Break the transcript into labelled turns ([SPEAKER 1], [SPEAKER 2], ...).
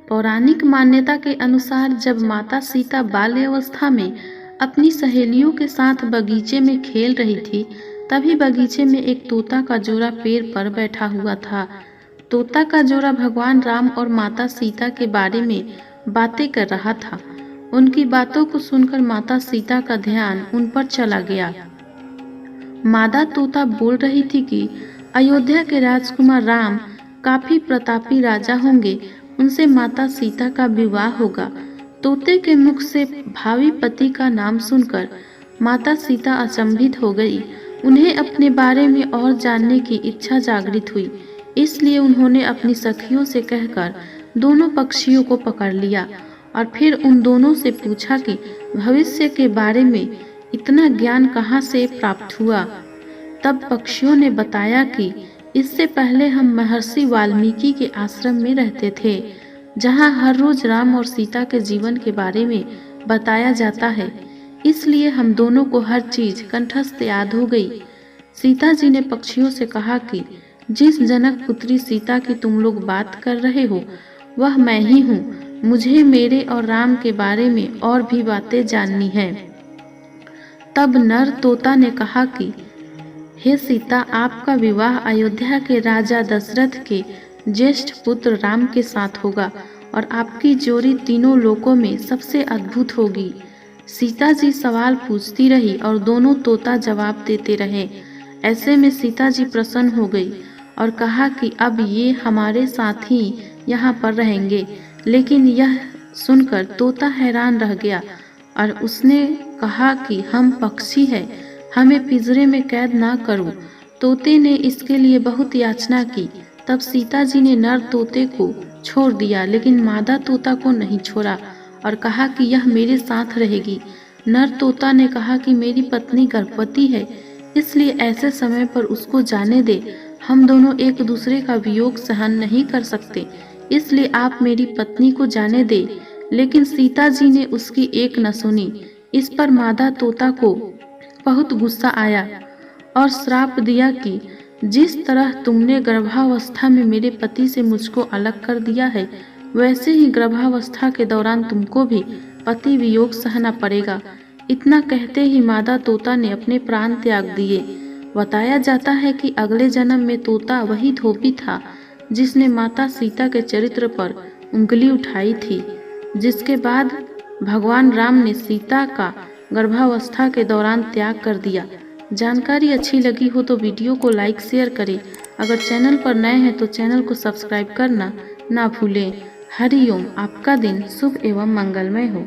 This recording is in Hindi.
[SPEAKER 1] पौराणिक मान्यता के अनुसार जब माता सीता बाल्यावस्था में अपनी सहेलियों के साथ बगीचे में खेल रही थी, तभी बगीचे में एक तोता का जोड़ा पेड़ पर बैठा हुआ था। तोता का जोड़ा भगवान राम और माता सीता के बारे में बातें कर रहा था। उनकी बातों को सुनकर माता सीता का ध्यान उन पर चला गया। मादा तोता बोल रही थी कि अयोध्या के राजकुमार राम काफी प्रतापी राजा होंगे, उनसे माता सीता का विवाह होगा। तोते के मुख से भावी पति का नाम सुनकर माता सीता अचंभित हो गई। उन्हें अपने बारे में और जानने की इच्छा जागृत हुई, इसलिए उन्होंने अपनी सखियों से कहकर दोनों पक्षियों को पकड़ लिया और फिर उन दोनों से पूछा कि भविष्य के बारे में इतना ज्ञान कहाँ से प्राप्त हुआ। तब पक्षियों ने बताया कि इससे पहले हम महर्षि वाल्मीकि के आश्रम में रहते थे, जहाँ हर रोज राम और सीता के जीवन के बारे में बताया जाता है, इसलिए हम दोनों को हर चीज कंठस्थ याद हो गई। सीता जी ने पक्षियों से कहा कि जिस जनक पुत्री सीता की तुम लोग बात कर रहे हो वह मैं ही हूँ। मुझे मेरे और राम के बारे में और भी बातें जाननी है। तब नर तोता ने कहा कि हे सीता, आपका विवाह अयोध्या के राजा दशरथ के ज्येष्ठ पुत्र राम के साथ होगा और आपकी जोड़ी तीनों लोकों में सबसे अद्भुत होगी। सीता जी सवाल पूछती रही और दोनों तोता जवाब देते रहे। ऐसे में सीता जी प्रसन्न हो गई और कहा कि अब ये हमारे साथ ही यहाँ पर रहेंगे। लेकिन यह सुनकर तोता हैरान रह गया और उसने कहा कि हम पक्षी हैं, हमें पिंजरे में कैद ना करो। तोते ने इसके लिए बहुत याचना की। तब सीता जी ने नर तोते को छोड़ दिया, लेकिन मादा तोता को नहीं छोड़ा और कहा कि यह मेरे साथ रहेगी। नर तोता ने कहा कि मेरी पत्नी गर्भवती है, इसलिए ऐसे समय पर उसको जाने दे। हम दोनों एक दूसरे का वियोग सहन नहीं कर सकते, इसलिए आप मेरी पत्नी को जाने दे। लेकिन सीता जी ने उसकी एक न सुनी। इस पर मादा तोता को बहुत गुस्सा आया और श्राप दिया कि जिस तरह तुमने गर्भावस्था में मेरे पति से मुझको अलग कर दिया है, वैसे ही गर्भावस्था के दौरान तुमको भी पति वियोग सहना पड़ेगा। इतना कहते ही मादा तोता ने अपने प्राण त्याग दिए। बताया जाता है कि अगले जन्म में तोता वही धोबी था जिसने माता सीता के चरित्र पर उंगली उठाई थी, जिसके बाद भगवान राम ने सीता का गर्भावस्था के दौरान त्याग कर दिया। जानकारी अच्छी लगी हो तो वीडियो को लाइक शेयर करें। अगर चैनल पर नए हैं तो चैनल को सब्सक्राइब करना ना भूलें। हरि ओम। आपका दिन शुभ एवं मंगलमय हो।